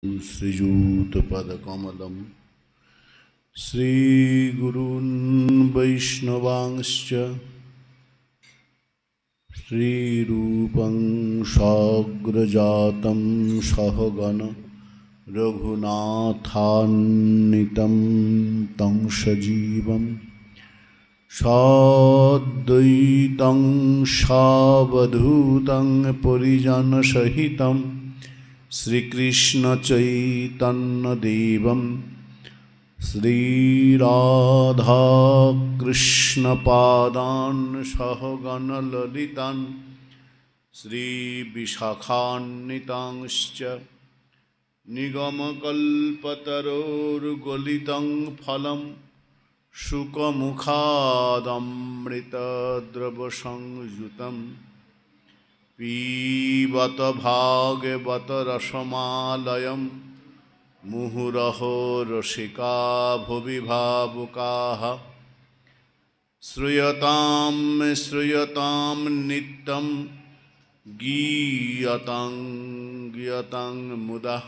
श्रीजूतपदकमलं श्रीगुरून् वैष्णवांश्च श्रीरूपं साग्रजातं सहगण रघुनाथान्वितं तं सजीवं साद्वैतं सावधूतं परिजनसहितं श्रीकृष्णचैतन्यदेवं श्रीराधाकृष्णपादान् सहगणललितान् श्रीविशाखान्वितांश्च निगमकल्पतरोर्गलितं फलं शुकमुखादमृतद्रवसंयुतं पीबत भागवत रसमालयं मुहुरहो रसिका भुवि भावुकाः श्रूयतां नित्यं गीयतां मुदा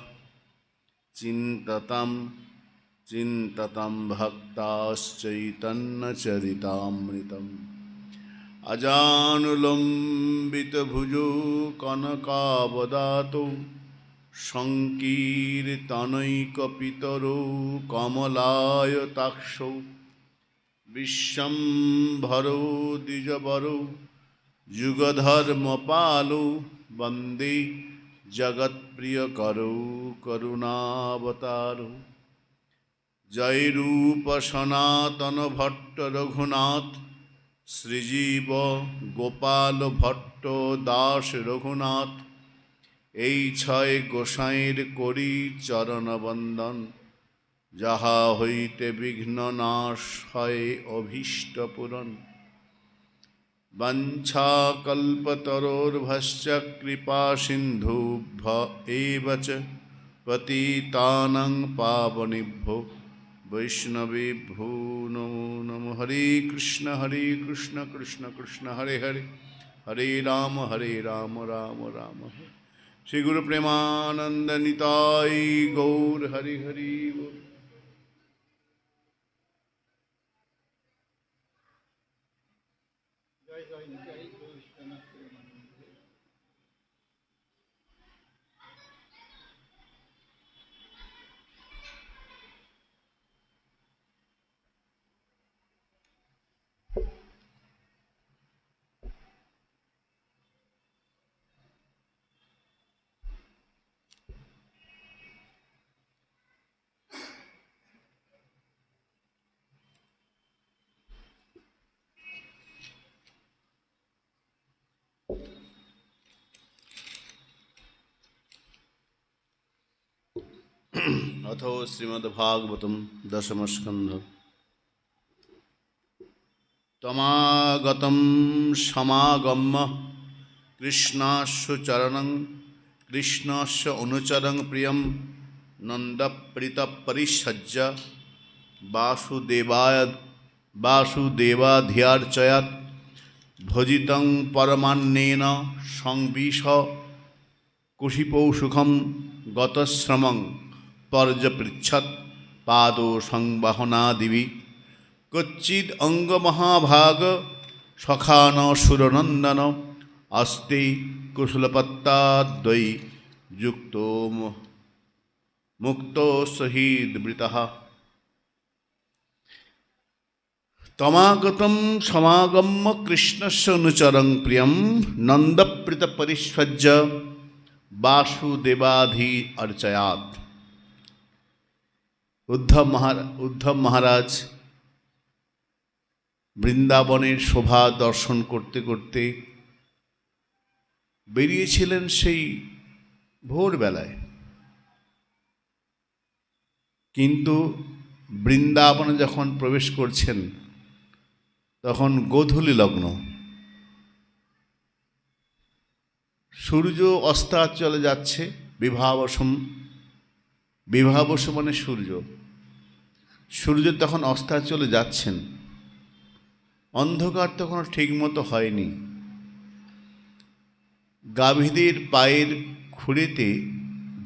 चिन्ततं भक्ताश्चैतन्यचरितामृतम् अजानुलम्बितभुजो कनकावदातो संकीर्तनैकपितरो कमलायताक्षौ विश्वम्भरो द्विजवरो युगधर्मपालो वन्दे जगत्प्रियकरो करुणावतारो जय रूप सनातन भट्ट रघुनाथ श्रीजीव गोपाल भट्ट दास रघुनाथ এই ছয় গোসাইর করি চরণ বন্দন যাহা হইতে বিঘ্ন নাশ হয় অভীষ্ট পূরণ বাঞ্ছা কল্পতরোর্ভশ্চ কৃপা সিন্ধুভ্য এব চ পতিতানাং পাবনেভ্যো वैष्णवेभ्यो नमो नमः। हरे कृष्ण कृष्ण कृष्ण हरे हरे हरे राम राम राम हरे। श्री गुरु प्रेमानंद निताय गौर हरि हरि बोल। अथो श्रीमद्भागवतं दशमस्कन्ध। तमागतं समागम्य कृष्णस्य चरणं कृष्णस्य अनुचरं प्रियं नन्दप्रीतपरिषज्य वासुदेवाध्यार्चयत् भजितं परमान्नेन संविश कुशिपौषुखं गतश्रमं पर्यपृच्छत् पादो संवहनादिवि कच्चिद् अंगमहाभाग सखान सुरनंदन अस्ति कुशलपत्ताद्वै युक्तो मुक्तो सहीदृतः। तमागतं समागम्य कृष्णस्य अनुचरं प्रियं नन्दप्रीतपरिष्वज्य वासुदेवाधि अर्चयात्। उद्धव महाराज বৃন্দাবনের শোভা দর্শন করতে করতে বেরিয়েছিলেন সেই ভোরবেলায়, কিন্তু বৃন্দাবনে যখন প্রবেশ করছেন তখন গোধূলি লগ্ন, সূর্য অস্তাচলে চলে যাচ্ছে। বিভাবস মানে সূর্য তখন অস্তাচলে চলে যাচ্ছেন। অন্ধকার তখন ঠিক মতো হয়নি। গাভীদের পায়ের খুঁড়িতে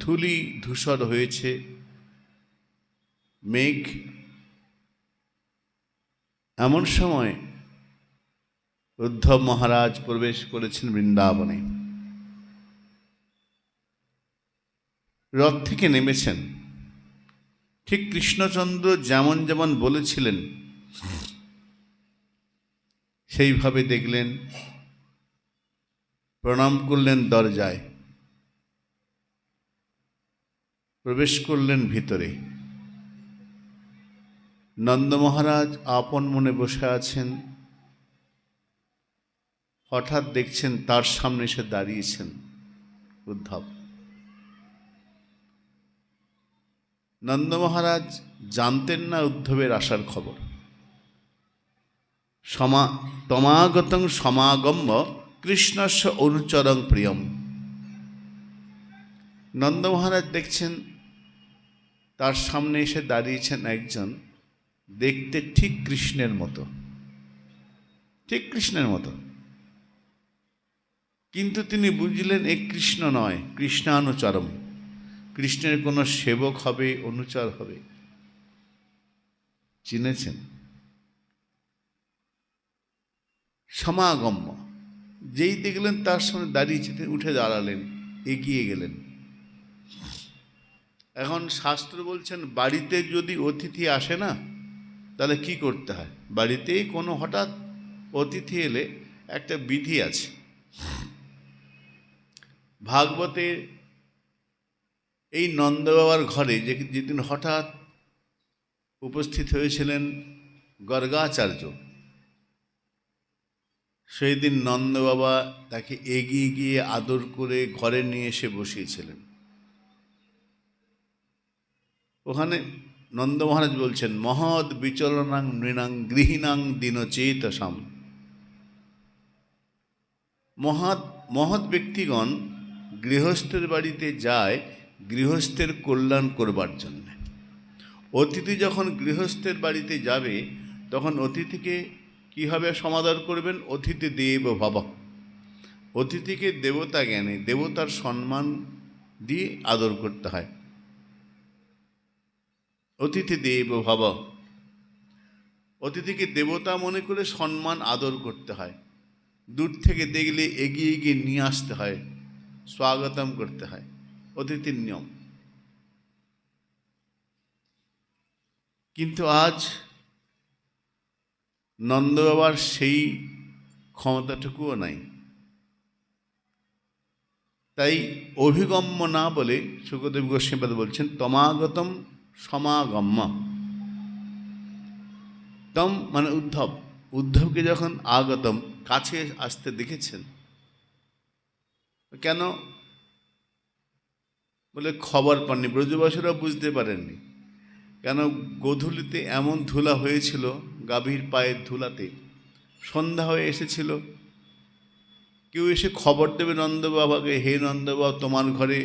ধূলি ধূসর হয়েছে, মেঘ। এমন সময় উদ্ধব মহারাজ প্রবেশ করেছেন বৃন্দাবনে। রথ থেকে নেমেছেন। ঠিক কৃষ্ণচন্দ্র যেমন যেমন বলেছিলেন সেইভাবে দেখলেন, প্রণাম করলেন, দরজায় প্রবেশ করলেন ভিতরে। নন্দ মহারাজ আপন মনে বসে আছেন। হঠাৎ দেখছেন তার সামনে এসে দাঁড়িয়েছেন উদ্ধব। নন্দ মহারাজ জানতেন না উদ্ধবের আসার খবর। তমাগতং সমাগম্য কৃষ্ণস্য অনুচরং প্রিয়ম। নন্দ মহারাজ দেখছেন তার সামনে এসে দাঁড়িয়েছেন একজন দেখতে ঠিক কৃষ্ণের মতো, ঠিক কৃষ্ণের মতো। কিন্তু তিনি বুঝলেন এ কৃষ্ণ নয়, কৃষ্ণানুচরম। কৃষ্ণের কোনো সেবক হবে, অনুচর হবে। চিনেছেন? সমাগম্য। যেই দেখলেন তার সামনে দাঁড়িয়েছে, তিনি উঠে দাঁড়ালেন, এগিয়ে গেলেন। এখন শাস্ত্র বলছেন বাড়িতে যদি অতিথি আসে না, তাহলে কি করতে হয়? বাড়িতেই কোনো হঠাৎ অতিথি এলে একটা বিধি আছে। ভাগবতে এই নন্দ বাবার ঘরে যেদিন হঠাৎ উপস্থিত হয়েছিলেন গর্গাচার্য, সেই দিন নন্দ বাবা তাকে এগিয়ে গিয়ে আদর করে ঘরে নিয়ে এসে বসিয়েছিলেন। ওখানে নন্দ মহারাজ বলছেন, মহৎ বিচরণাং নৃণাং গৃহীণাং দীনচেতসাম। মহৎ ব্যক্তিগণ গৃহস্থের বাড়িতে যায় গৃহস্থের কল্যাণ করবার জন্য। অতিথি যখন গৃহস্থের বাড়িতে যাবে তখন অতিথিকে কীভাবে সমাদর করবেন? অতিথি দেব ভব। অতিথিকে দেবতা জ্ঞানে, দেবতার সম্মান দিয়ে আদর করতে হয়। অতিথি দেব ভব। অতিথিকে দেবতা মনে করে সম্মান আদর করতে হয়। দূর থেকে দেখলে এগিয়ে গিয়ে নিয়ে আসতে হয়, স্বাগতম করতে হয়, অতিথির নিয়ম। কিন্তু আজ নন্দ বাবার সেই ক্ষমতাটুকুও নাই। তাই অভিগম্য না বলে শুকদেব গোস্বামীপাদ বলছেন তমাগতম সমাগম্য। তম মানে উদ্ধব। উদ্ধবকে যখন আগতম কাছে আসতে দেখেছেন, কেন বলে খবর পাননি, ব্রজবাসীরা বুঝতে পারেননি। কেন গোধূলিতে এমন ধুলা হয়েছিল, গাভীর পায়ের ধুলাতে সন্ধ্যা হয়ে এসেছিল। কেউ এসে খবর দেবে নন্দ বাবাকে, হে নন্দ বাবা তোমার ঘরে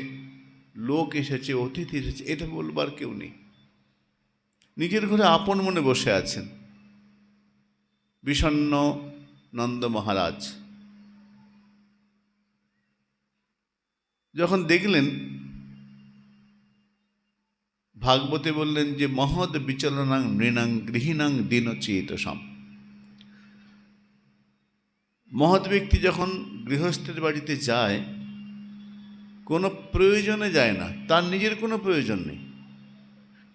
লোক এসেছে, অতিথি এসেছে, এটা বলবার কেউ নেই। নিজের ঘরে আপন মনে বসে আছেন বিষণ্ণ নন্দ মহারাজ। যখন দেখলেন, ভাগবতে বললেন যে মহৎ বিচলনাং নৃণাং গৃহীণাং দীনচেতসাম। মহৎ ব্যক্তি যখন গৃহস্থের বাড়িতে যায় কোনো প্রয়োজনে যায় না, তার নিজের কোনো প্রয়োজন নেই,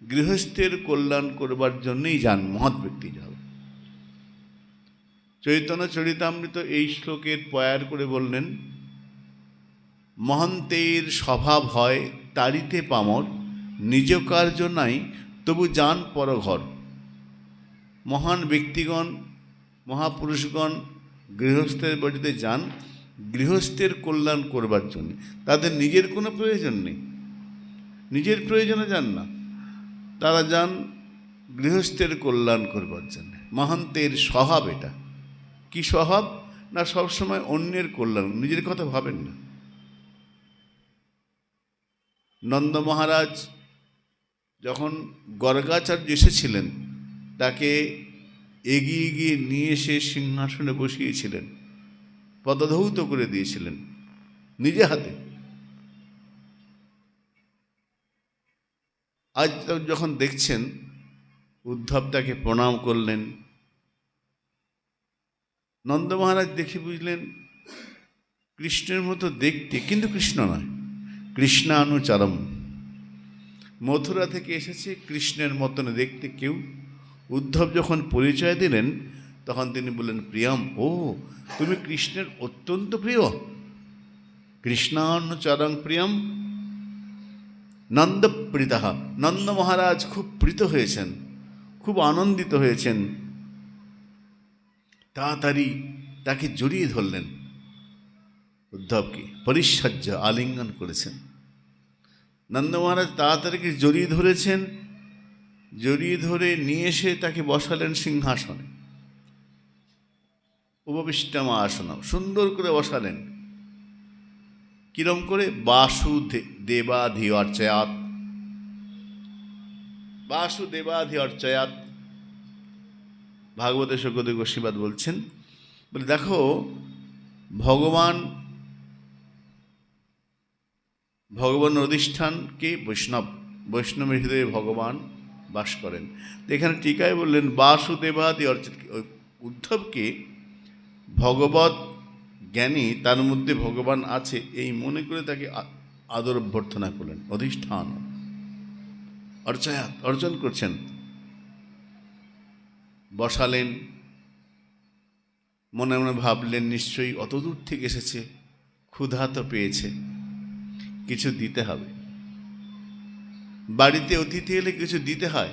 গৃহস্থের কল্যাণ করবার জন্যই যান মহৎ ব্যক্তি। যাও চৈতন্য চরিতামৃত এই শ্লোকের পয়ার করে বললেন, মহন্তের স্বভাব হয় তাড়িতে পামর, নিজ কার্য নাই তবু যান পরঘর। মহান ব্যক্তিগণ, মহাপুরুষগণ গৃহস্থের বাড়িতে যান গৃহস্থের কল্যাণ করবার জন্য। তাদের নিজের কোনো প্রয়োজন নেই, নিজের প্রয়োজনে যান না, তারা যান গৃহস্থের কল্যাণ করবার জন্য। মহান্তের স্বভাব এটা। কি স্বভাব? না সবসময় অন্যের কল্যাণ, নিজের কথা ভাবেন না। নন্দ মহারাজ যখন গর্গাচার্য এসেছিলেন, তাকে এগিয়ে গিয়ে নিয়ে এসে সিংহাসনে বসিয়েছিলেন, পদধৌত করে দিয়েছিলেন নিজে হাতে। আজ যখন দেখছেন উদ্ধব তাকে প্রণাম করলেন, নন্দ মহারাজ দেখে বুঝলেন কৃষ্ণের মতো দেখতে, কিন্তু কৃষ্ণ নয়, কৃষ্ণানুচরম। মথুরা থেকে এসেছে কৃষ্ণের মতন দেখতে কেউ। উদ্ধব যখন পরিচয় দিলেন তখন তিনি বললেন, প্রিয়ম, ও তুমি কৃষ্ণের অত্যন্ত প্রিয়। কৃষ্ণানুচরং প্রিয়ম নন্দপ্রীতঃ। নন্দ মহারাজ খুব প্রীত হয়েছেন, খুব আনন্দিত হয়েছেন। তাড়াতাড়ি তাকে জড়িয়ে ধরলেন, উদ্ধবকে পরিচ্ছন্ন আলিঙ্গন করেছেন। নন্দ মহারাজ তাড়াতাড়ি জড়িয়ে ধরেছেন, জড়িয়ে ধরে নিয়ে এসে তাকে বসালেন সিংহাসনে। উপবিষ্টম আসনম, সুন্দর করে বসালেন। কিরম করে? বাসুদেবাধি অর্চয়াত, বাসুদেবাধি অর্চয়াত। ভাগবতের সুখদেব গোস্বামী বলছেন, বলে দেখো ভগবান অধিষ্ঠানকে বৈষ্ণবের হৃদয়ে ভগবান বাস করেন। তো এখানে টিকায় বললেন বাসুদেবাদি অর্চিত, উদ্ধবকে ভগবত জ্ঞানী, তার মধ্যে ভগবান আছে এই মনে করে তাকে আদর অভ্যর্থনা করলেন। অধিষ্ঠান অর্চয়াত, অর্জন করছেন। বসালেন, মনে মনে ভাবলেন নিশ্চয়ই অত দূর থেকে এসেছে, ক্ষুধা তো পেয়েছে, কিছু দিতে হবে। বাড়িতে অতিথি এলে কিছু দিতে হয়,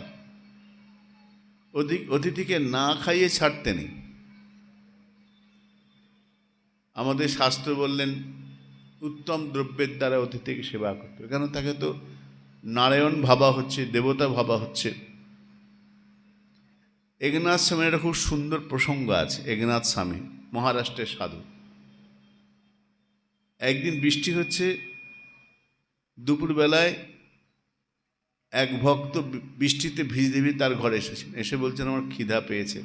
অতিথিকে না খাইয়ে ছাড়তে নেই। আমাদের শাস্ত্র বললেন উত্তম দ্রব্যের দ্বারা অতিথিকে সেবা করতে হবে, কারণ তাকে তো নারায়ণ ভাবা হচ্ছে, দেবতা ভাবা হচ্ছে। একনাথ স্বামীর একটা খুব সুন্দর প্রসঙ্গ আছে। একনাথ স্বামী মহারাষ্ট্রের সাধু। একদিন বৃষ্টি হচ্ছে, দুপুরবেলায় এক ভক্ত বৃষ্টিতে ভিজে ভিজে তার ঘরে এসেছেন। এসে বলছেন আমার খিদা পেয়েছে,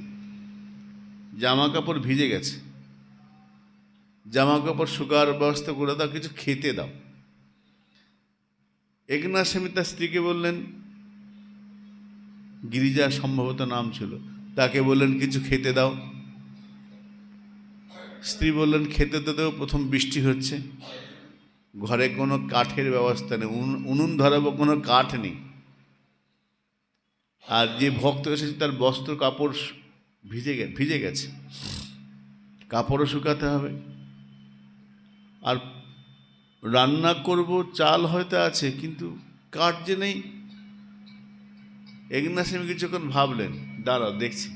জামা কাপড় ভিজে গেছে, জামা কাপড় শুকার ব্যবস্থা করে দাও, কিছু খেতে দাও। একনাথ স্বামী তার স্ত্রীকে বললেন, গিরিজা সম্ভবত নাম ছিল, তাকে বললেন কিছু খেতে দাও। স্ত্রী বললেন খেতে তো দেবো, প্রথম বৃষ্টি হচ্ছে, ঘরে কোনো কাঠের ব্যবস্থা নেই, উনুন ধরাবো, কোনো কাঠ নেই। আর যে ভক্ত এসেছে তার বস্ত্র কাপড় ভিজে গেছে, কাপড়ও শুকাতে হবে। আর রান্না করব, চাল হয়তো আছে, কিন্তু কাঠ যে নেই। একনাথ স্বামী কিছুক্ষণ ভাবলেন, দাঁড়াও দেখছি।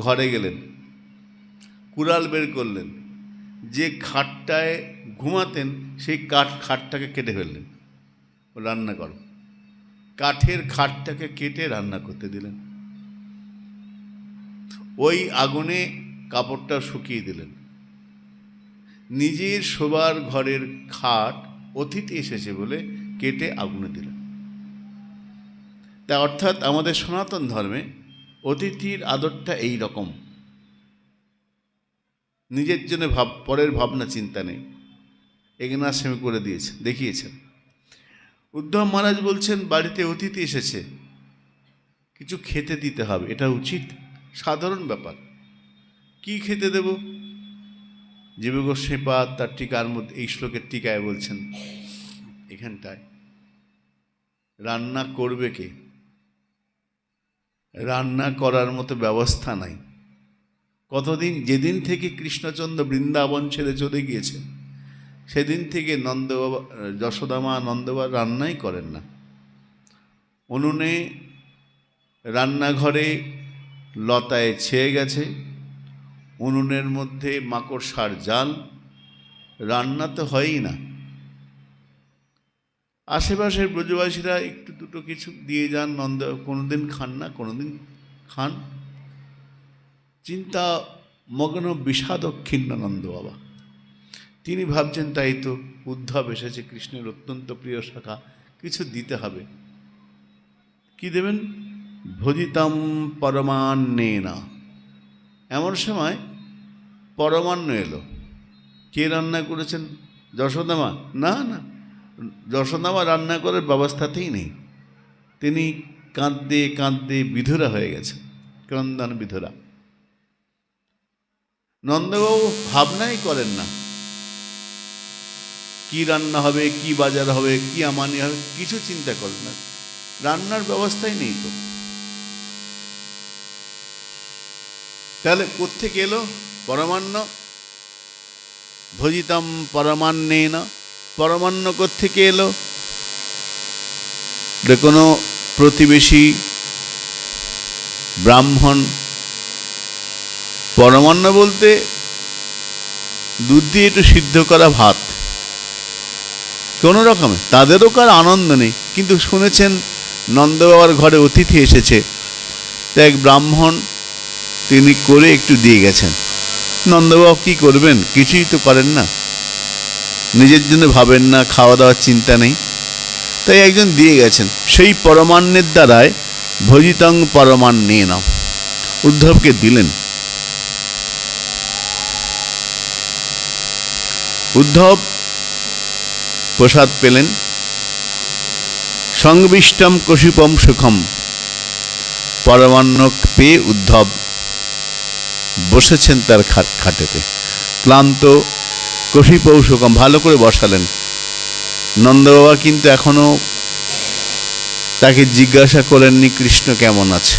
ঘরে গেলেন, কুড়াল বের করলেন, যে খাটটায় ঘুমাতেন সেই খাটটাকে কেটে ফেললেন, রান্না করো। কাঠের খাটটাকে কেটে রান্না করতে দিলেন। ওই আগুনে কাপড়টা শুকিয়ে দিলেন। নিজের শোবার ঘরের খাট অতিথি এসেছে বলে কেটে আগুনে দিলেন। তা অর্থাৎ আমাদের সনাতন ধর্মে অতিথির আদরটা এই রকম, নিজের জন্য পরের ভাবনা চিন্তা নেই। একনাথ স্বামী করে দিয়েছেন, দেখিয়েছেন। উদ্ধব মহারাজ বলছেন বাড়িতে অতিথি এসেছে, কিছু খেতে দিতে হবে, এটা উচিত, সাধারণ ব্যাপার। কি খেতে দেব? জীব গোস্বামী পাদ তার টিকার মধ্যে এই শ্লোকের টিকায় বলছেন, এখানটায় রান্না করবে কে? রান্না করার মতো ব্যবস্থা নাই। কতদিন, যেদিন থেকে কৃষ্ণচন্দ্র বৃন্দাবন ছেড়ে চলে গিয়েছে সেদিন থেকে নন্দবাবা, যশোদামা, নন্দবাবা রান্নাই করেন না। উনুনে, রান্নাঘরে লতায় ছেয়ে গেছে, উনুনের মধ্যে মাকড়সার জাল, রান্না তো হয়ই না। আশেপাশের ব্রজবাসীরা একটু দুটো কিছু দিয়ে যান, নন্দ কোনোদিন খান না, কোনোদিন খান। চিন্তা মগ্ন বিষাদক্ষিণ্ণ নন্দ বাবা। তিনি ভাবছেন তাই তো উদ্ধব এসেছে, কৃষ্ণের অত্যন্ত প্রিয় শাখা, কিছু দিতে হবে। কি দেবেন? ভোজিতম পরমান্নেনা। এমন সময় পরমান্ন এলো। কে রান্না করেছেন? যশোদামা? না না, যশোদামা রান্না করার ব্যবস্থাতেই নেই। তিনি কাঁদতে কাঁদতে বিধুরা হয়ে গেছেন, ক্রন্দন বিধুরা। নন্দবাবু ভাবনাই করেন না কি রান্না হবে, কি বাজার হবে, কি আমানি হবে, কিছু চিন্তা করেন না। রান্নার ব্যবস্থাই নেই তো। তাহলে কোত্থেকে এলো পরমান্ন? ভোজিতম পরমান্নেন, পরমান্ন কোত্থেকে এলো? কোনো প্রতিবেশী ব্রাহ্মণ পরমান্ন বলতে দুধ দিয়ে একটু সিদ্ধ করা ভাত, কোনো রকমে। তাদেরও কার আনন্দ নেই, কিন্তু শুনেছেন নন্দবাবার ঘরে অতিথি এসেছে, তা এক ব্রাহ্মণ তিনি করে একটু দিয়ে গেছেন। নন্দবাবু কি করবেন? কিছুই তো করেন না, নিজের জন্য ভাবেন না, খাওয়া দাওয়ার চিন্তা নেই, তাই একজন দিয়ে গেছেন। সেই পরমান্নের দ্বারায় ভোজিতং পরমান্নেন উদ্ধবকে দিলেন। উদ্ধব প্রসাদ পেলেন। সংবিষ্টম কশিপম সুখম, পরমান্ন পেয়ে উদ্ধব বসেছেন তার খাটেতে, ক্লান্ত। কশিপৌ সুখম, ভালো করে বসালেন। নন্দবাবা কিন্তু এখনো তাকে জিজ্ঞাসা করেননি কৃষ্ণ কেমন আছে,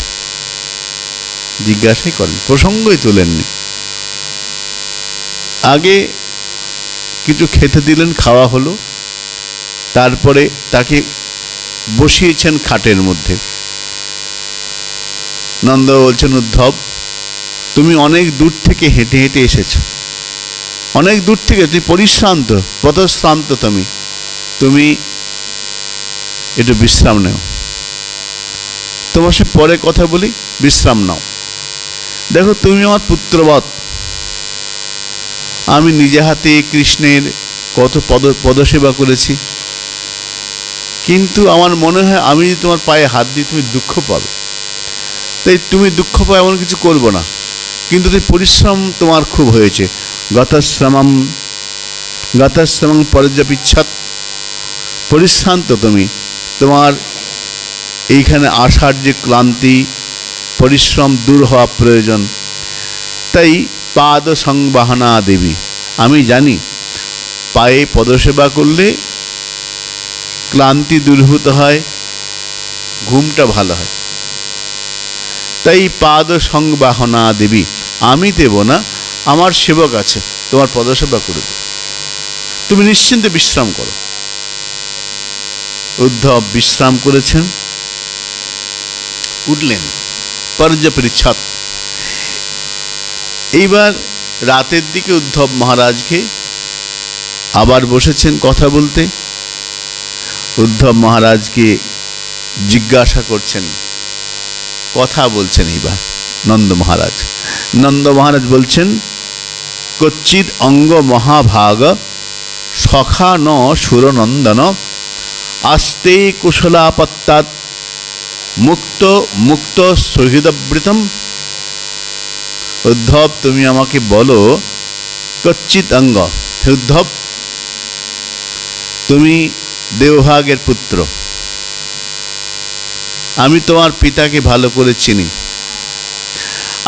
জিজ্ঞাসাই করেন, প্রসঙ্গই তোলেননি। আগে কিছু খেতে দিলেন, খাওয়া হলো, তারপরে তাকে বসিয়েছেন খাটের মধ্যে। নন্দবাবা বলছেন, উদ্ধব তুমি অনেক দূর থেকে হেঁটে হেঁটে এসেছো, অনেক দূর থেকে, তুমি পরিশ্রান্ত, পথশ্রান্ত, তুমি একটু বিশ্রাম নেও, তোমার সে পরে কথা বলি, বিশ্রাম নাও। দেখো তুমি আমার পুত্রবৎ, আমি নিজে হাতে কৃষ্ণের কত পদসেবা করেছি, কিন্তু আমার মনে হয় আমি যদি তোমার পায়ে হাত দিই তুমি দুঃখ পাবে, তাই তুমি দুঃখ পাও এমন কিছু করবো না, কিন্তু তুমি পরিশ্রম তোমার খুব হয়েছে। গতশ্রমং পর্যপিচ্ছত, পরিশ্রান্ত তুমি, তোমার এইখানে আসার যে ক্লান্তি, পরিশ্রম দূর হওয়া প্রয়োজন। তাই পাদ সংবাহনা দেবী, আমি জানি পায়ে পদসেবা করলে ক্লান্তি দূরভূত হয়, ঘুমটা ভালো হয়। তাই পাদ সংবাহনা দেবী, আমি দেব না, আমার সেবক আছে, তোমার পদসেবা করে দেব, তুমি নিশ্চিন্তে বিশ্রাম করো। উদ্ধব বিশ্রাম করেছেন, উঠলেন, পর্যপরিচ্ছদ। এইবার রাতের দিকে উদ্ধব মহারাজকে আবার বসেছেন কথা বলতে। উদ্ধব মহারাজকে জিজ্ঞাসা করছেন, কথা বলছেন এইবার নন্দ মহারাজ। নন্দ মহারাজ বলছেন, কচ্চিৎ অঙ্গ মহাভাগ সখা ন সুরনন্দন আস্তে কুশলাপত্তাৎ মুক্ত মুক্ত সহৃদবৃতম। উদ্ধব তুমি আমাকে বলো, কচ্চিৎ অঙ্গ, হে উদ্ধব তুমি দেবভাগের পুত্র, আমি তোমার পিতাকে ভালো করে চিনি,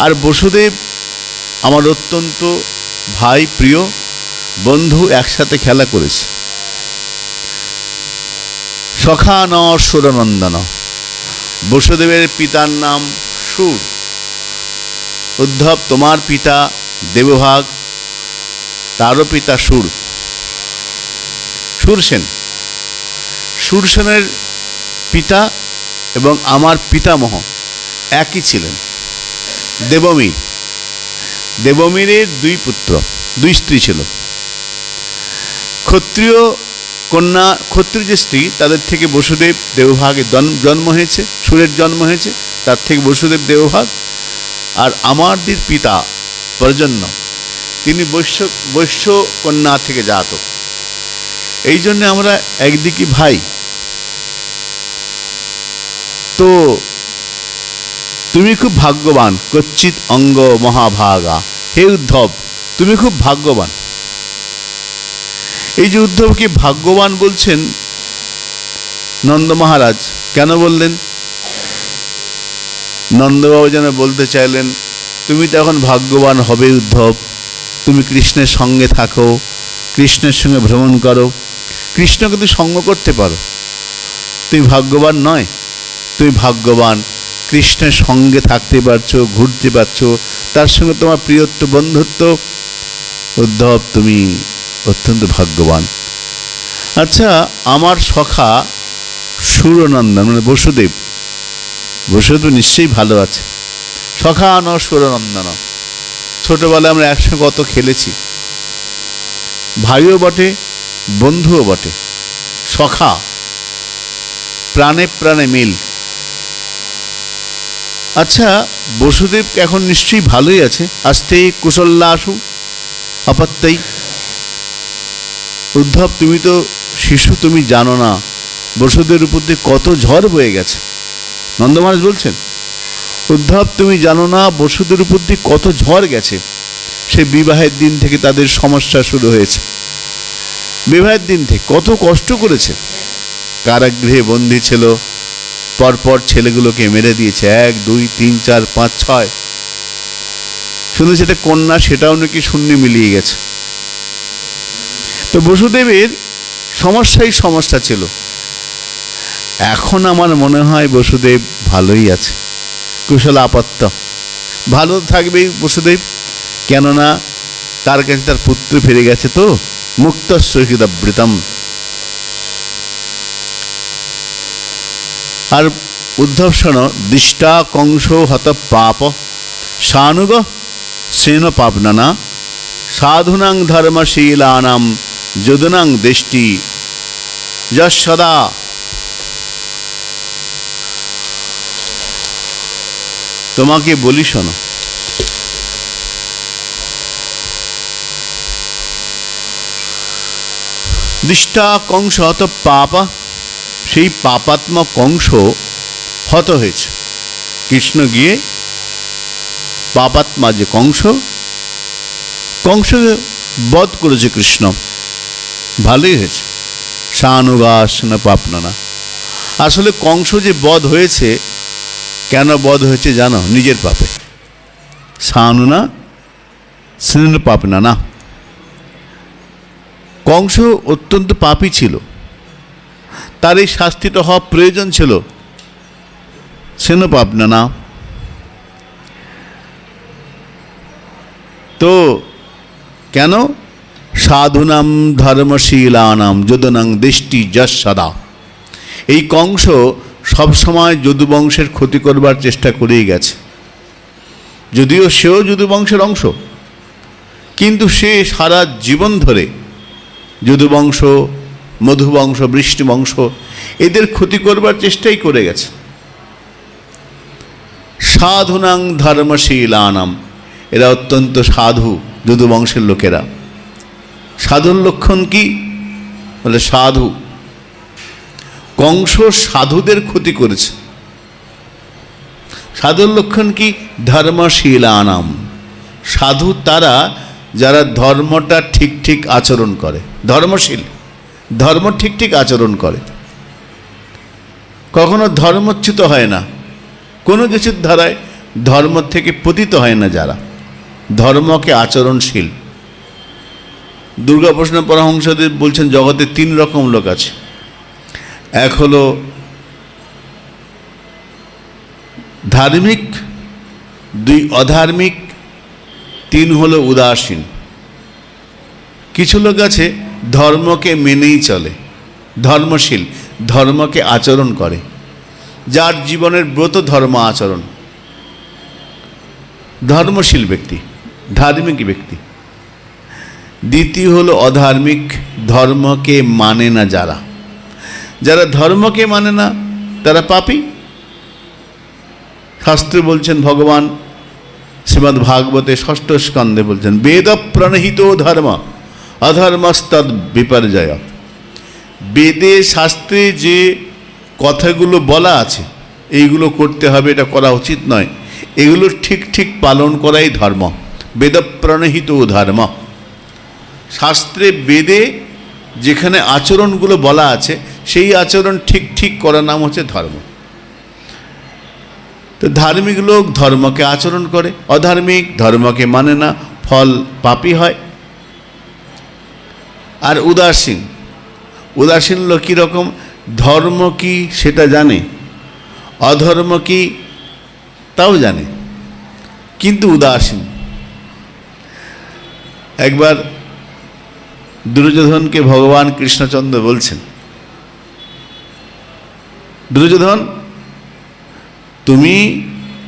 আর বসুদেব আমার অত্যন্ত ভাই, প্রিয় বন্ধু, একসাথে খেলা করেছে। সখা ন সুরনন্দন, বসুদেবের পিতার নাম সুর। উদ্ধব তোমার পিতা দেবভাগ, তারও পিতা সুর, সুরসেন। সুরসেনের পিতা এবং আমার পিতামহ একই ছিলেন, দেবমীর। দেবমীরের দুই পুত্র, দুই স্ত্রী ছিল। ক্ষত্রিয় কন্যা, ক্ষত্রিয় যে স্ত্রী, তাদের থেকে বসুদেব দেবভাগের জন্ম হয়েছে, সুরের জন্ম হয়েছে, তার থেকে বসুদেব দেবভাগ। আর আমাদের পিতা পর্জন্য, তিনি বৈশ্য কন্যা থেকে জাত। এই জন্য আমরা একদিকে ভাই। তো তুমি খুব ভাগ্যবান, কচ্চিৎ অঙ্গ মহাভাগা, হে উদ্ধব তুমি খুব ভাগ্যবান। এই যে উদ্ধবকে ভাগ্যবান বলছেন, নন্দ মহারাজ কেন বললেন? নন্দবাবু যেন বলতে চাইলেন, তুমি তো এখন ভাগ্যবান হবে উদ্ধব, তুমি কৃষ্ণের সঙ্গে থাকো, কৃষ্ণের সঙ্গে ভ্রমণ করো, কৃষ্ণকে তুমি সঙ্গ করতে পারো, তুমি ভাগ্যবান নয়? তুমি ভাগ্যবান, কৃষ্ণের সঙ্গে থাকতে পারছো, ঘুরতে পারছো, তার সঙ্গে তোমার প্রিয়ত্ব বন্ধুত্ব, উদ্ধব তুমি অত্যন্ত ভাগ্যবান। আচ্ছা, আমার সখা সুরনন্দন মানে বসুদেব, বসুদেব নিশ্চয়ই ভালো আছে। সখা ন সুরনন্দন, ছোটবেলায় আমরা একসঙ্গে কত খেলেছি, ভাইও বটে বন্ধুও বটে, সখা, প্রাণে প্রাণে মিল। আচ্ছা, বসুদেব এখন নিশ্চয়ই ভালোই আছে, আস্তে কুশল্যাশু আপত্তেই। উদ্ধব তুমি তো শিশু, তুমি জানো না বসুদেবের উপর দিয়ে কত ঝড় বয়ে গেছে। নন্দ মহারাজ বলছেন, উদ্ধব তুমি জানো না বসুদেবের উপর দিয়ে কত ঝড় গেছে। সে বিবাহের দিন থেকে তাদের সমস্যা শুরু হয়েছে, বিবাহের দিন থেকে কত কষ্ট করেছে, কারাগৃহে বন্দী ছিল, পরপর ছেলেগুলোকে মেরে দিয়েছে, 1 2 3 4 5 6, শুধু সেটা কন্যা, সেটাও নাকি শূন্য মিলিয়ে গেছে। তো বসুদেবের সমস্যাই সমস্যা ছিল। এখন আমার মনে হয় বসুদেব ভালোই আছে, কুশল আপত্ত, ভালো থাকবেই বসুদেব, কেননা তার কাছে তার পুত্র ফিরে গেছে, তো মুক্ত সহিতাবৃতম। আর উদ্ধব শোনো, দৃষ্টা কংস হত পাপ সানুগ শ্রেণ পাপনানা সাধুনাং ধর্মশীলানাম যদুনাং দৃষ্টি যশদা। তোমাকে বলি শোনো, দৃষ্টা কংস হত পাপ, সেই পাপাত্মক কংস হত হয়েছে। কৃষ্ণ গিয়ে পাপাত্মা যে কংস, কংস বধ করেছে কৃষ্ণ, ভালোই হয়েছে। সানুগাস না পাপনানা, আসলে কংস যে বধ হয়েছে, কেন বধ হয়েছে জানো? নিজের পাপে। সানুনা স্নেহ পাপনানা, কংস অত্যন্ত পাপী ছিল, তার এই শাস্তিটা হওয়া প্রয়োজন ছিল, স্নেহ পাপনানা। তো কেন? সাধুনাম ধর্মশীলানাম যদুনাং দৃষ্টি যশদা। এই কংস সবসময় যদুবংশের ক্ষতি করবার চেষ্টা করেই গেছে, যদিও সেও যদুবংশের অংশ, কিন্তু সে সারা জীবন ধরে যদুবংশ, মধুবংশ, বৃষ্টিবংশ এদের ক্ষতি করবার চেষ্টাই করে গেছে। সাধুনাং ধর্মশীলানাম, এরা অত্যন্ত সাধু, যদুবংশের লোকেরা। সাধুর লক্ষণ কি? বলে সাধু। কংস সাধুদের ক্ষতি করেছে। সাধুর লক্ষণ কি? ধর্মশীলানাম, সাধু তারা যারা ধর্মটা ঠিক ঠিক আচরণ করে, ধর্মশীল, ধর্ম ঠিক ঠিক আচরণ করে, কখনো ধর্মচ্যুত হয় না, কোনো কিছুর ধারায় ধর্ম থেকে পতিত হয় না, যারা ধর্মকে আচরণশীল। দুর্গাপ্রসন্ন পরমহংসদেব বলছেন জগতে 3 রকম লোক আছে। এক হলো ধার্মিক, 2 অধার্মিক, 3 হলো উদাসীন। কিছু লোক আছে ধর্মকে মেনেই চলে, ধর্মশীল, ধর্মকে আচরণ করে, যার জীবনের ব্রত ধর্ম আচরণ, ধর্মশীল ব্যক্তি, ধার্মিক ব্যক্তি। দ্বিতীয় হলো অধার্মিক, ধর্মকে মানে না যারা, যারা ধর্মকে মানে না তারা পাপী। শাস্ত্রে বলছেন, ভগবান শ্রীমদ্ ভাগবতে 6ষ্ঠ স্কন্ধে বলছেন, বেদ প্রণহিত ধর্ম অধর্মস্তদ বিপর্যয়। বেদে শাস্ত্রে যে কথাগুলো বলা আছে, এইগুলো করতে হবে, এটা করা উচিত নয়, এগুলো ঠিক ঠিক পালন করাই ধর্ম। বেদ প্রণহিত ধর্ম, শাস্ত্রে বেদে যেখানে আচরণগুলো বলা আছে সেই আচরণ ঠিক ঠিক করার নাম হচ্ছে ধর্ম। তো ধার্মিক লোক ধর্মকে আচরণ করে, অধার্মিক ধর্মকে মানে না, ফল পাপী হয়। আর উদাসীন লোক কীরকম? ধর্ম কি সেটা জানে, অধর্ম কি তাও জানে, কিন্তু উদাসীন। একবার দুর্যোধনকে ভগবান কৃষ্ণচন্দ্র বলছেন, দুর্যোধন,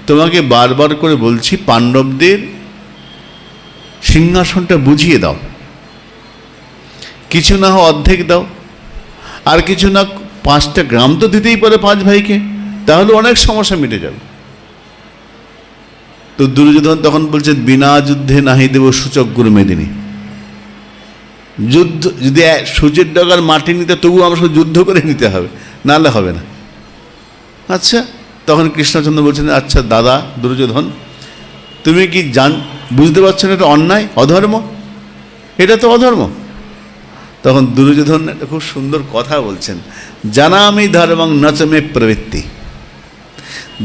তোমাকে বারবার করে বলছি পাণ্ডবদের সিংহাসনটা বুঝিয়ে দাও, কিছু না হয় অর্ধেক দাও, আর কিছু না 5টা গ্রাম তো দিতেই পারে 5 ভাইকে, তাহলে অনেক সমস্যা মিটে যাবে। তো দুর্যোধন তখন বলছে, বিনা যুদ্ধে নাহি দেব সূচক গুরু মেদিনী। যুদ্ধ যদি সূর্যের ডগার মাটি নিতে, তবু আমার সাথে যুদ্ধ করে নিতে হবে, নাহলে হবে না। আচ্ছা, তখন কৃষ্ণচন্দ্র বলছেন, আচ্ছা দাদা দুর্যোধন, তুমি কি বুঝতে পারছো না এটা অন্যায়, অধর্ম? এটা তো অধর্ম। তখন দুর্যোধন একটা খুব সুন্দর কথা বলছেন, জানামি ধর্মং নচমে প্রবৃত্তি।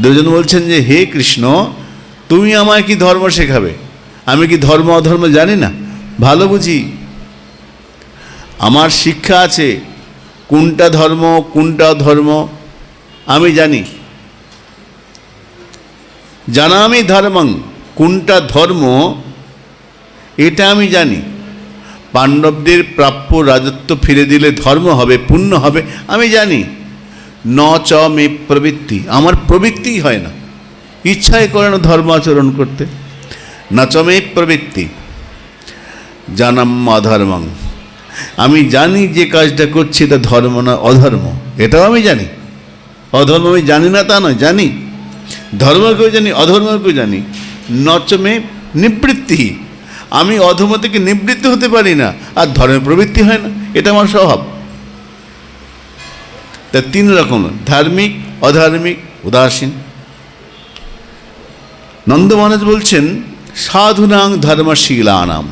দুর্যোধন বলছেন যে, হে কৃষ্ণ, তুমি আমায় কি ধর্ম শেখাবে? আমি কি ধর্ম অধর্ম জানি না? ভালো বুঝি, আমার শিক্ষা আছে, কোনটা ধর্ম কোনটা অধর্ম আমি জানি। জানামি ধর্মং, কোনটা ধর্ম এটা আমি জানি। পাণ্ডবদের প্রাপ্য রাজত্ব ফিরে দিলে ধর্ম হবে, পুণ্য হবে, আমি জানি। ন চ মে প্রবৃত্তি, আমার প্রবৃত্তিই হয় না, ইচ্ছাই করে না ধর্ম আচরণ করতে। ন চ মে প্রবৃত্তি জানাম অধর্মং, আমি জানি যে কাজটা করছি এটা ধর্ম না অধর্ম, এটাও আমি জানি। অধর্ম আমি জানি না তা নয়, জানি। ধর্মকেও জানি, অধর্মকেও জানি। ন চ মে নিবৃত্তি, আমি অধর্ম থেকে নিবৃত্ত হতে পারি না, আর ধর্মের প্রবৃত্তি হয় না, এটা আমার স্বভাব। তা 3 রকম, ধার্মিক, অধার্মিক, উদাসীন। নন্দ মহারাজ বলছেন, সাধুনাং ধর্মশীলানাম।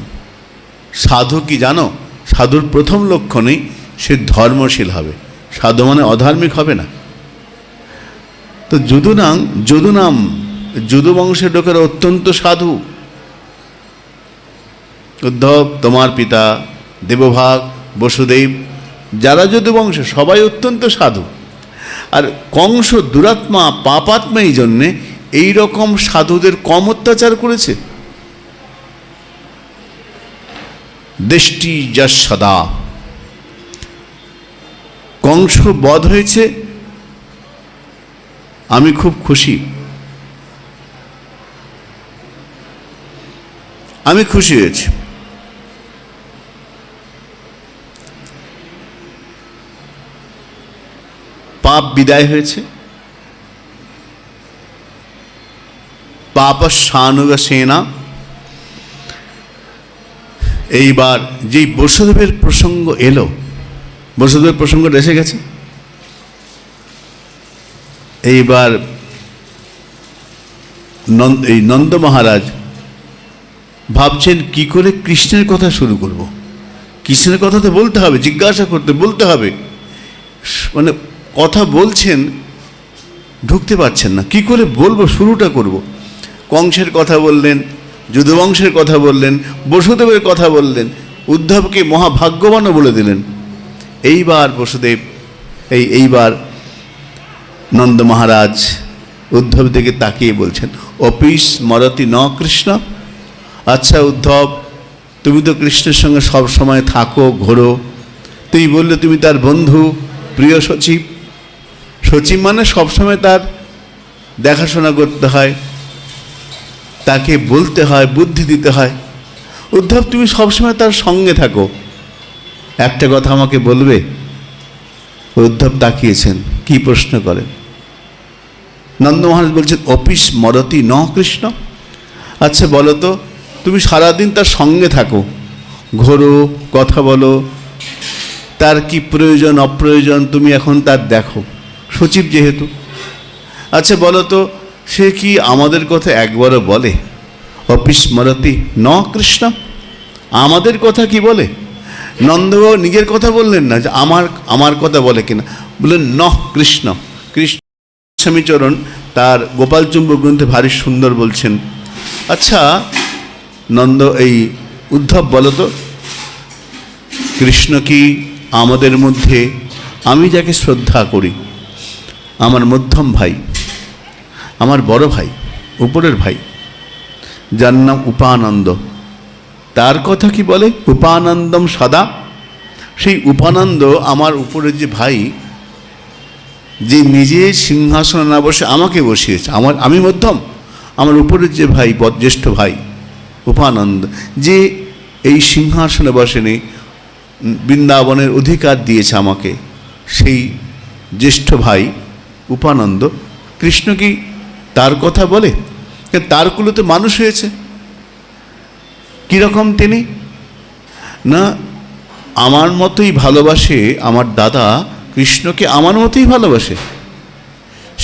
সাধু কি জানো? সাধুর প্রথম লক্ষণেই সে ধর্মশীল হবে, সাধু মানে অধার্মিক হবে না। তো যদুনাম, যদু বংশের লোকেরা অত্যন্ত সাধু। উদ্ধব, তোমার পিতা, দেবভাগ, বসুদেব, যারা যদু বংশ সবাই অত্যন্ত সাধু। আর কংস দুরাত্মা, পাপাত্মা, এই জন্যে এইরকম সাধুদের কম অত্যাচার করেছে। দেষ্টি যশ সদা, কংস বধ হয়েছে, আমি খুব খুশি, আমি খুশি হয়েছি। পাপ বিদায় হয়েছে। পাপস্যানুগ সেনা। এইবার যেই বসুদেবের প্রসঙ্গ এলো, বসুদেবের প্রসঙ্গটা এসে গেছে, এইবার এই নন্দ মহারাজ ভাবছেন কি করে কৃষ্ণের কথা শুরু করব। কৃষ্ণের কথা তো বলতে হবে, জিজ্ঞাসা করতে বলতে হবে, মানে কথা বলছেন ঢুকতে পারছেন না, কি করে বলবো, শুরুটা করব। কংসের কথা বললেন, যদুবংশের কথা বললেন, বসুদেবের কথা বললেন, উদ্ধবকে মহাভাগ্যবানও বলে দিলেন। এইবার বসুদেব এইবার নন্দ মহারাজ উদ্ধব দিকে তাকিয়ে বলছেন, অপি স্মরতি ন কৃষ্ণ। আচ্ছা উদ্ধব, তুমি তো কৃষ্ণের সঙ্গে সব সময় থাকো, ঘোরো, তুমি বললে তুমি তার বন্ধু, প্রিয় সচিব। সচিব মানে সবসময় তার দেখাশোনা করতে হয়, তাকে বলতে হয়, বুদ্ধি দিতে হয়। উদ্ধব, তুমি সবসময় তার সঙ্গে থাকো, একটা কথা আমাকে বলবে? উদ্ধব তাকিয়েছেন, কি প্রশ্ন করেন? নন্দ মহারাজ বলছেন, অপি স্মরতি ন কৃষ্ণ। আচ্ছা বলো তো, তুমি সারাদিন তার সঙ্গে থাকো, ঘোরো, কথা বলো, তার কি প্রয়োজন অপ্রয়োজন তুমি এখন তার দেখো, সচিব যেহেতু। আচ্ছা বলো তো, সে কি আমাদের কথা একবারও বলে? অপি স্মরতি ন কৃষ্ণ, আমাদের কথা কি বলে? নন্দবাবু নিজের কথা বললেন না যে আমার কথা বলে কিনা, বললেন কৃষ্ণ। কৃষ্ণ স্বামীচরণ তার গোপালচুম্বক গ্রন্থে ভারী সুন্দর বলছেন। আচ্ছা উদ্ধব বলো তো, কৃষ্ণ কি আমাদের মধ্যে, আমি যাকে শ্রদ্ধা করি, আমার মধ্যম ভাই, আমার বড় ভাই, উপরের ভাই, যার নাম উপানন্দ, তার কথা কি বলে? উপানন্দম সদা। সেই উপানন্দ আমার উপরের যে ভাই, যে নিজে সিংহাসনে না বসে আমাকে বসিয়েছে, আমি মধ্যম, আমার উপরের যে ভাই, জ্যেষ্ঠ ভাই উপানন্দ, যে এই সিংহাসনে বসেনি, বৃন্দাবনের অধিকার দিয়েছে আমাকে, সেই জ্যেষ্ঠ ভাই উপানন্দ কৃষ্ণ কি তার কথা বলে? তার কুলোতে মানুষ হয়েছে। কীরকম তিনি? না, আমার মতোই ভালোবাসে আমার দাদা কৃষ্ণকে, আমার মতোই ভালোবাসে।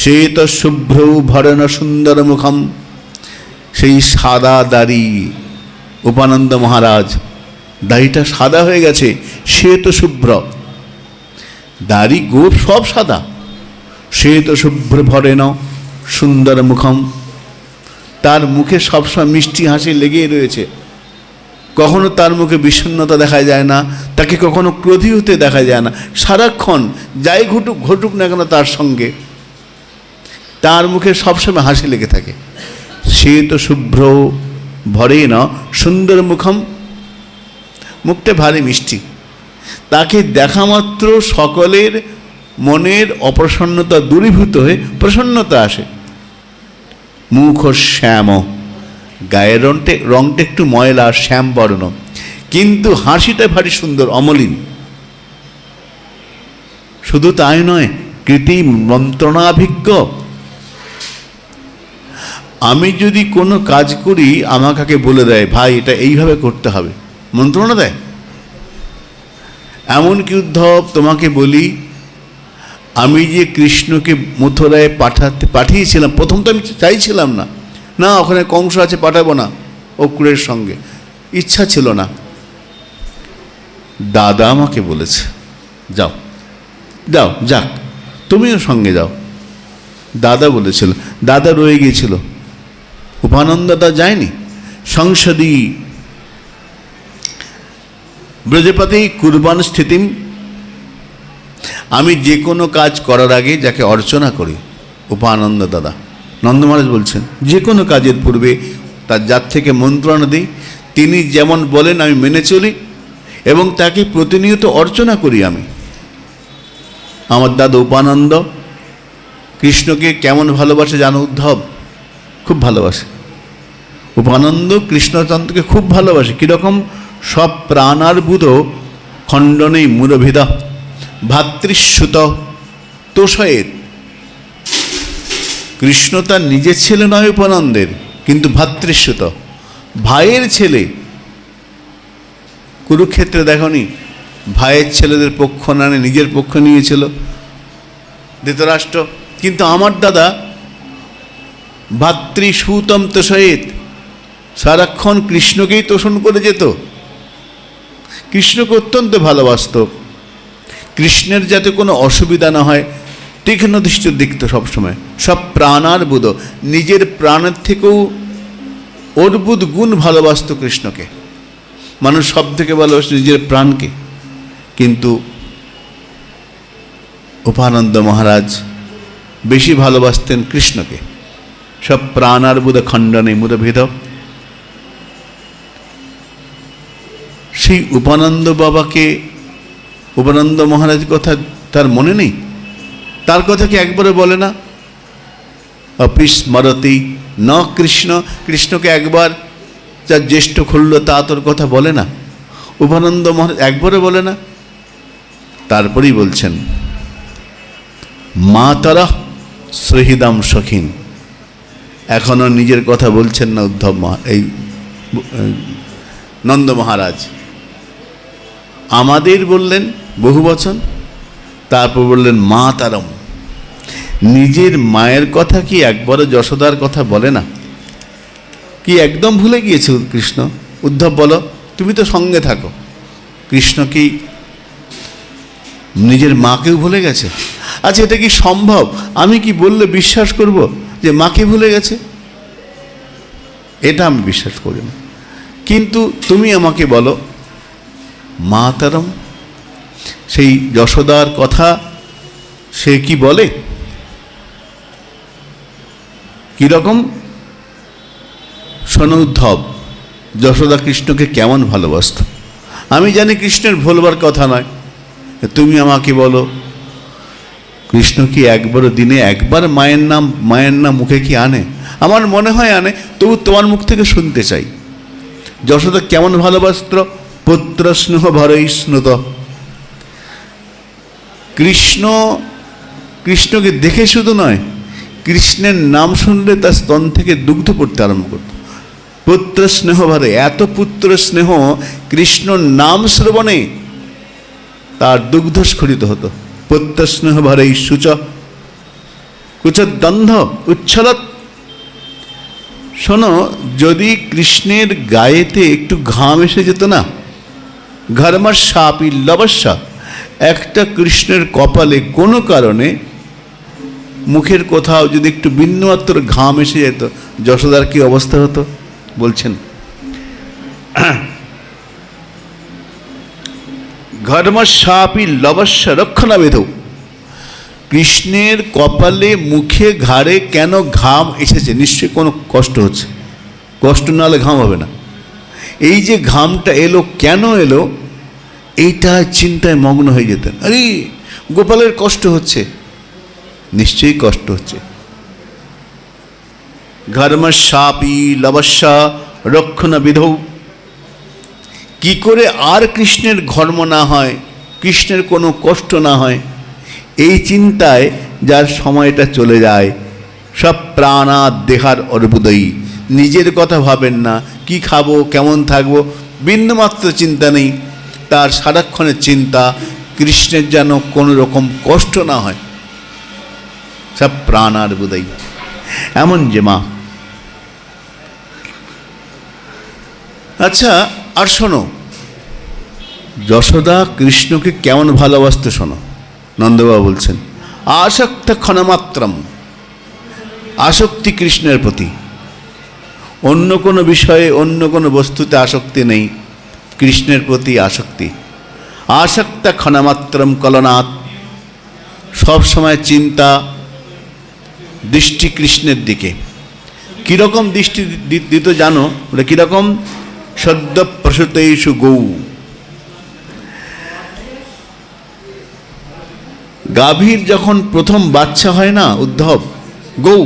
শ্বেত শুভ্র ভরণ সুন্দর মুখম, সেই সাদা দাড়ি উপানন্দ মহারাজ, দাড়িটা সাদা হয়ে গেছে, শ্বেত শুভ্র, দাড়ি গোপ সব সাদা। শ্বেত শুভ্র ভরেণ সুন্দর মুখম, তার মুখে সবসময় মিষ্টি হাসি লেগেই রয়েছে, কখনো তার মুখে বিষণ্ণতা দেখা যায় না, তাকে কখনো ক্রোধী হতে দেখা যায় না। সারাক্ষণ যাই ঘটুক না কেন তার সঙ্গে, তার মুখে সবসময় হাসি লেগে থাকে। শ্বেত শুভ্র ভরেণ সুন্দর মুখম, মুখটা ভারী মিষ্টি। তাকে দেখা মাত্র সকলের মনের অপ্রসন্নতা দূরীভূত হয়ে প্রসন্নতা আসে। মুখ শ্যাম, গায়ের রংটা একটু ময়লা শ্যাম বর্ণ, কিন্তু হাসিটা ভারী সুন্দর অমলিন। শুধু তাই নয়, কৃত্রিম মন্ত্রণাভিজ্ঞ। আমি যদি কোনো কাজ করি আমাকে বলে দেয়, ভাই এটা এইভাবে করতে হবে, মন্ত্রণা দেয়। এমনকি উদ্ধব তোমাকে বলি, আমি যে কৃষ্ণকে মথুরায় পাঠিয়েছিলাম, প্রথম তো আমি চাইছিলাম না, ওখানে কংস আছে, পাঠাবো না, অক্রূরের সঙ্গে, ইচ্ছা ছিল না। দাদা আমাকে বলেছে যাও, যাক তুমিও সঙ্গে যাও। দাদা বলেছিল, দাদা রয়ে গিয়েছিল, উপানন্দটা যায়নি। সংসদী ব্রজপতি কুরবান স্থিতিম, আমি যে কোনো কাজ করার আগে যাকে অর্চনা করি, উপানন্দ দাদা নন্দ মহারাজ বলছেন, যে কোনো কাজের পূর্বে তার যার থেকে মন্ত্রণা দিই, তিনি যেমন বলেন আমি মেনে চলি এবং তাকে প্রতিনিয়ত অর্চনা করি। আমি আমার দাদা উপানন্দ কৃষ্ণকে কেমন ভালোবাসে জানো উদ্ধব? খুব ভালোবাসে। উপানন্দ কৃষ্ণচন্দ্রকে খুব ভালোবাসে। কীরকম? সব প্রাণার্বুদ খণ্ডনেই মূরভিদ ভাতৃশ্রুত তোষয়ের। কৃষ্ণ তার নিজের ছেলে নয় উপানন্দের, কিন্তু ভাতৃশ্রুত, ভাইয়ের ছেলে। কুরুক্ষেত্রে দেখনি, ভাইয়ের ছেলেদের পক্ষ না নিয়ে নিজের পক্ষ নিয়েছিল ধৃতরাষ্ট্র। কিন্তু আমার দাদা ভাতৃসূতম তোষয়েত, সারাক্ষণ কৃষ্ণকেই তোষণ করে যেত, কৃষ্ণকে অত্যন্ত ভালোবাসত। কৃষ্ণের যাতে কোনো অসুবিধা না হয় তীক্ষ্ণ দৃষ্টি দেখত সবসময়। সব প্রাণার্বুদ, নিজের প্রাণের থেকেও অর্বুদ গুণ ভালোবাসত কৃষ্ণকে। মানুষ সব থেকে ভালোবাসত নিজের প্রাণকে, কিন্তু উপানন্দ মহারাজ বেশি ভালোবাসতেন কৃষ্ণকে। সব প্রাণার্বুদ খণ্ডনে মূরভিদ। সেই উপানন্দ বাবাকে, উপানন্দ মহারাজ কথা তার মনে নেই? তার কথা কি একবারে বলে না? অপিস্মরতি ন কৃষ্ণ, কৃষ্ণকে একবার যার জ্যেষ্ঠ খুলল তা তোর কথা বলে না? উপানন্দ মহারাজ একবারে বলে না। তারপরেই বলছেন মা তারা সহিদাম সখিন। এখনো নিজের কথা বলছেন না উদ্ধব এই নন্দ মহারাজ। আমাদের বললেন বহু বচন, তারপর বললেন মা তারম। নিজের মায়ের কথা কি একবারও যশোদার কথা বলে না? কি একদম ভুলে গিয়েছে কৃষ্ণ? উদ্ধব বলো, তুমি তো সঙ্গে থাকো, কৃষ্ণ কি নিজের মাকেও ভুলে গেছে? আচ্ছা, এটা কি সম্ভব? আমি কি বললে বিশ্বাস করব যে মাকে ভুলে গেছে? এটা আমি বিশ্বাস করি না। কিন্তু তুমি আমাকে বলো, মা তারম সেই যশোদার কথা সে কি বলে? কীরকম? শোনো উদ্ধব, যশোদা কৃষ্ণকে কেমন ভালোবাসত। আমি জানি কৃষ্ণের ভুলবার কথা নয়, তুমি আমাকে বলো, কৃষ্ণ কি একবারও দিনে একবার মায়ের নাম মুখে কি আনে? আমার মনে হয় আনে, তবু তোমার মুখ থেকে শুনতে চাই। যশোদা কেমন ভালোবাসত? পুত্র স্নেহ ভরই স্নুত। কৃষ্ণকে দেখে শুধু নয়, কৃষ্ণের নাম শুনলে তার স্তন থেকে দুগ্ধ পড়তে আরম্ভ করত। পুত্র স্নেহ ভরে, এত পুত্র স্নেহ, কৃষ্ণ নাম শ্রবণে তার দুগ্ধ স্খলিত হতো। পুত্র স্নেহ ভরে কুচদ্বন্ধ উচ্ছলত। শোনো, যদি কৃষ্ণের গায়েতে একটু ঘাম এসে যেত না, ঘর্মস্যাপি লবস্যা, একটা কৃষ্ণের কপালে কোনো কারণে মুখের কোথাও যদি একটু বিন্দুমাত্র ঘাম এসে যেত, যশোদার কি অবস্থা হতো বলছেন? ঘর্মস্যাপি লবস্য রক্ষণাবেধ। কৃষ্ণের কপালে, মুখে, ঘাড়ে কেন ঘাম এসেছে? নিশ্চয়ই কোনো কষ্ট হচ্ছে, কষ্ট না হলে ঘাম হবে না। এই যে ঘামটা এলো, কেন এলো, এইটা চিন্তায় মগ্ন হয়ে যেতেন। আরে গোপালের কষ্ট হচ্ছে, নিশ্চয়ই কষ্ট হচ্ছে। ঘর্মস্যাপি লবস্যা রক্ষণাবিধৌ। কি করে আর কৃষ্ণের ঘর্ম না হয়, কৃষ্ণের কোনো কষ্ট না হয়, এই চিন্তায় যার সময়টা চলে যায়। সব প্রাণা দেহার অর্বুদয়ী। নিজের কথা ভাবেন না, কি খাবো, কেমন থাকবো, বিন্দুমাত্র চিন্তা নেই। তার সারাক্ষণের চিন্তা কৃষ্ণের যেন কোনো রকম কষ্ট না হয়। সব প্রাণার বুদাই। এমন যে মা। আচ্ছা, আর শোনো, যশোদা কৃষ্ণকে কেমন ভালোবাসতে শোনো। নন্দবাবু বলছেন, আসক্ত ক্ষণমাত্রম, আসক্তি কৃষ্ণের প্রতি। অন্য কোনো বিষয়ে, অন্য কোনো বস্তুতে আসক্তি নেই, কৃষ্ণের প্রতি আসক্তি। আসক্ত ক্ষণমাত্রম কলনাথ, সবসময় চিন্তা, দৃষ্টি কৃষ্ণের দিকে। কীরকম দৃষ্টি দিত জানো? ওটা কীরকম? সদ্য প্রসূতেষু গৌ। গাভীর যখন প্রথম বাচ্চা হয় না উদ্ধব, গৌ,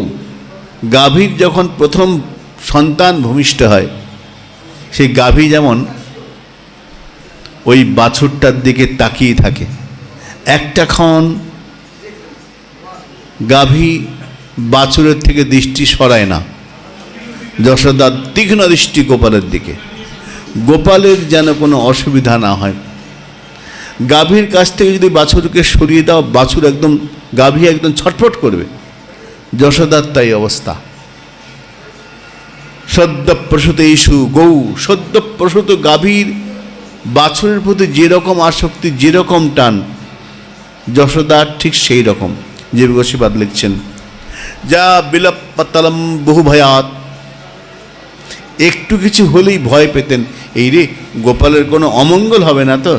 গাভীর যখন প্রথম সন্তান ভূমিষ্ঠ হয়, সেই গাভী যেমন ওই বাছুরটার দিকে তাকিয়ে থাকে। একটা ক্ষণ গাভী বাছুরের থেকে দৃষ্টি সরায় না। যশোদার তীক্ষ্ণ দৃষ্টি গোপালের দিকে, গোপালের যেন কোনো অসুবিধা না হয়। গাভীর কাছ থেকে যদি বাছুরকে সরিয়ে দাও, বাছুর একদম, গাভী একদম ছটফট করবে। যশোদার তাই অবস্থা। সদ্য প্রসূতেষু গৌ, সদ্য প্রসূত গাভীর বাছুরের প্রতি যেরকম আসক্তি, যেরকম টান, যশোদার ঠিক সেই রকম। জীব গোস্বামীপাদ লিখছেন, যা বিলপতলম বহু ভয়াত। একটু কিছু হলেই ভয় পেতেন, এই রে গোপালের কোনো অমঙ্গল হবে না তো।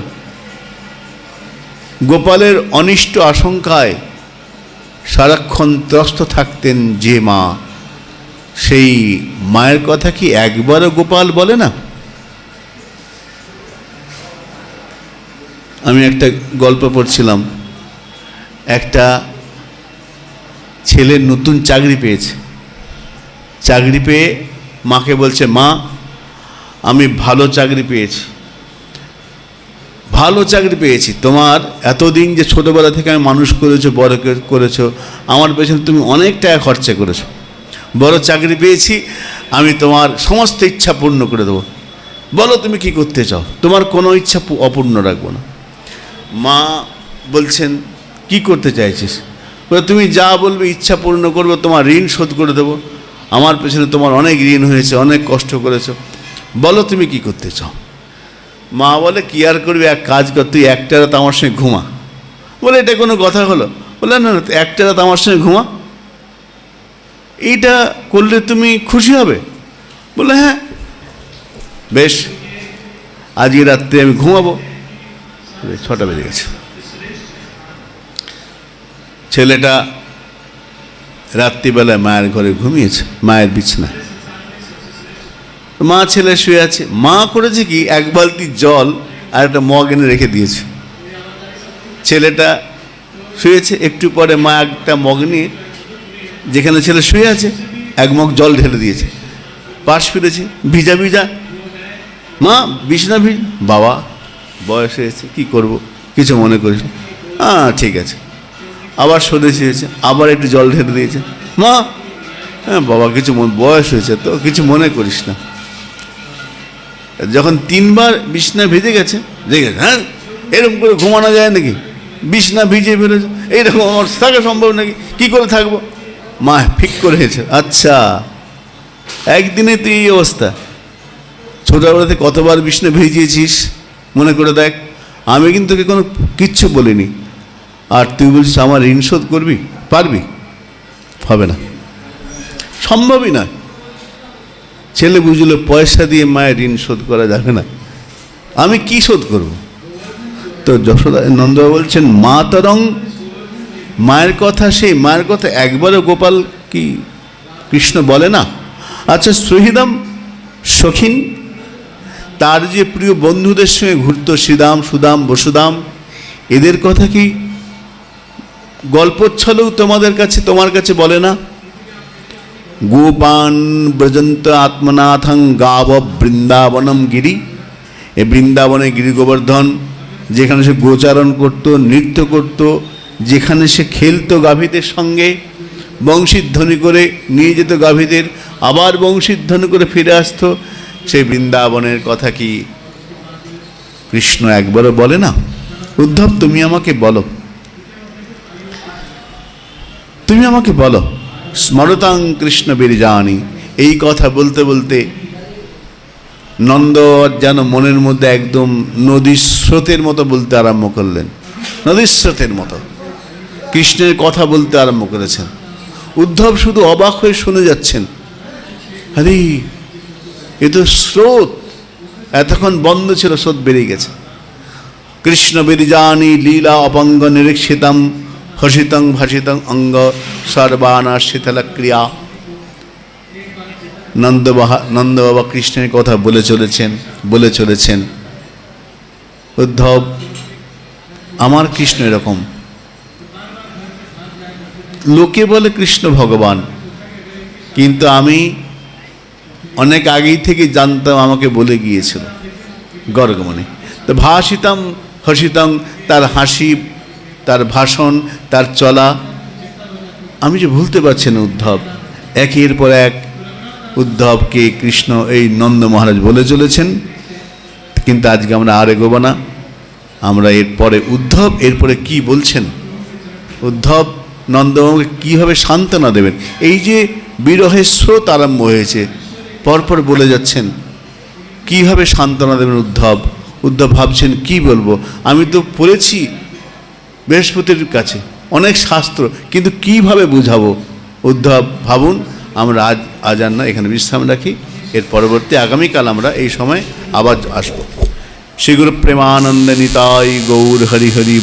গোপালের অনিষ্ট আশঙ্কায় সারাক্ষণ ত্রস্ত থাকতেন যে মা, সেই মায়ের কথা কি একবারও গোপাল বলে না? আমি একটা গল্প পড়ছিলাম, একটা ছেলে নতুন চাকরি পেয়েছে। চাকরি পেয়ে মাকে বলছে, মা আমি ভালো চাকরি পেয়েছি, ভালো চাকরি পেয়েছি। তোমার এতদিন যে ছোটোবেলা থেকে আমি মানুষ করেছো, বড় করেছো, আমার পেছনে তুমি অনেক টাকা খরচা করেছো, বড় চাকরি পেয়েছি, আমি তোমার সমস্ত ইচ্ছা পূর্ণ করে দেবো। বলো তুমি কি করতে চাও, তোমার কোনো ইচ্ছা অপূর্ণ রাখবো না। মা বলছেন, কি করতে চাইছিস? বলে, তুমি যা বলবে ইচ্ছা পূর্ণ করবো, তোমার ঋণ শোধ করে দেবো। আমার পেছনে তোমার অনেক ঋণ হয়েছে, অনেক কষ্ট করেছো, বলো তুমি কি করতে চাও। মা বলে কি আর করবি, এক কাজ কর, তুই একটা রাত আমার সঙ্গে ঘুমা। বলে এটা কোনো কথা হলো? বলে না না, একটা রাত আমার সঙ্গে ঘুমা, এইটা করলে তুমি খুশি হবে? বলে হ্যাঁ বেশ, আজকে রাত্রে আমি ঘুমাবো। 6টা বেজে গেছে। ছেলেটা রাত্রিবেলায় মায়ের ঘরে ঘুমিয়েছে, মায়ের বিছানায়। মা ছেলে শুয়ে আছে। মা করেছে কি, এক বালতি জল আর একটা মগ এনে রেখে দিয়েছে। ছেলেটা শুয়েছে, একটু পরে মা একটা মগ নিয়ে যেখানে ছেলে শুয়ে আছে এক মগ জল ঢেলে দিয়েছে। পাশ ফিরেছে, ভিজা ভিজা। মা বিছানা ভিজ। বাবা বয়স হয়েছে, কি করব, কিছু মনে করিস না। হ্যাঁ ঠিক আছে। আবার সরে শুয়েছে, আবার একটু জল ঢেলে দিয়েছে। মা, হ্যাঁ বাবা কিছু বয়স হয়েছে তো, কিছু মনে করিস না। যখন 3বার বিছনা ভিজে গেছে, দেখেছে হ্যাঁ এরকম করে ঘুমানো যায় নাকি, বিছনা ভিজে ফেলেছে, এইরকম আমার থাকা সম্ভব নাকি, কি করে থাকবো? মা ঠিক করেছে, আচ্ছা একদিনে তুই এই অবস্থা, ছোটবেলাতে কতবার বিছনা ভিজিয়েছিস মনে করে দেখ। আমি কিন্তু তোকে কোনো কিচ্ছু বলিনি, আর তুই বলছিস আমার ঋণ শোধ করবি? পারবি? হবে না, সম্ভবই নয়। ছেলে বুঝলো পয়সা দিয়ে মায়ের ঋণ শোধ করা যাবে না, আমি কি শোধ করব? তো যশোদা নন্দবাবু বলছেন মা তরং, মায়ের কথা, সেই মায়ের কথা একবারও গোপাল কি কৃষ্ণ বলে না? আচ্ছা সুহৃদম সখিন, তার যে প্রিয় বন্ধুদের সঙ্গে ঘুরতো, শ্রীদাম সুদাম বসুদাম, এদের কথা কি গল্পচ্ছলেও তোমার কাছে বলে না? গোপান ব্রজন্ত আত্মনাথং গাব বৃন্দাবনম গিরি, এ বৃন্দাবনে গিরি গোবর্ধন, যেখানে সে গোচারণ করত, নৃত্য করত, যেখানে সে খেলতো গাভীদের সঙ্গে, বংশীধ্বনি করে নিয়ে যেত গাভীদের, আবার বংশীধ্বনি করে ফিরে আসতো, সেই বৃন্দাবনের কথা কি কৃষ্ণ একবারও বলে না? উদ্ধব তুমি আমাকে বলো, তুমি আমাকে বলো, স্মরতাং কৃষ্ণ বীরজানি। এই কথা বলতে বলতে নন্দ যেন মনের মধ্যে একদম নদীর স্রোতের মতো বলতে আরম্ভ করলেন, নদীর স্রোতের মতো কৃষ্ণের কথা বলতে আরম্ভ করেছেন। উদ্ধব শুধু অবাক হয়ে শুনে যাচ্ছেন, আরে এ তো স্রোত, এতক্ষণ বন্ধ ছিল, স্রোত বেরিয়ে গেছে। কৃষ্ণ বীরজানি লীলা অপঙ্গ নিরীক্ষিতম হসিতং ভাসিতং অঙ্গ সর্বানা শীতল ক্রিয়া। নন্দ বাবা কৃষ্ণের কথা বলে চলেছেন। উদ্ধব, আমার কৃষ্ণ এরকম, লোকে বলে কৃষ্ণ ভগবান, কিন্তু আমি অনেক আগেই থেকে জানতাম, আমাকে বলে গিয়েছিল গর্গমণি। তো ভাসিতম হসিতং, তার হাসি, তার ভাষণ, তার চলা আমি যে ভুলতে পারছি না। উদ্ধব, একের পর এক উদ্ধবকে কৃষ্ণ এই নন্দ মহারাজ বলে চলেছেন। কিন্তু আজকে আমরা আর এগোবো না, আমরা এরপরে উদ্ধব এরপরে কি বলছেন, উদ্ধব নন্দবাবুকে কীভাবে সান্ত্বনা দেবেন। এই যে বিরহের স্রোত আরম্ভ হয়েছে, পরপর বলে যাচ্ছেন, কীভাবে সান্ত্বনা দেবেন উদ্ধব। উদ্ধব ভাবছেন কি বলবো, আমি তো পড়েছি বৃহস্পতির কাছে অনেক শাস্ত্র, কিন্তু কিভাবে বুঝাবো। উদ্ধব ভাবুন। আমরা আজ আর না, এখানে বিশ্রাম রাখি, এর পরবর্তী আগামীকাল আমরা এই সময় আবার আসবো। শ্রী গুরু প্রেমানন্দ নিতাই গৌর হরি হরি।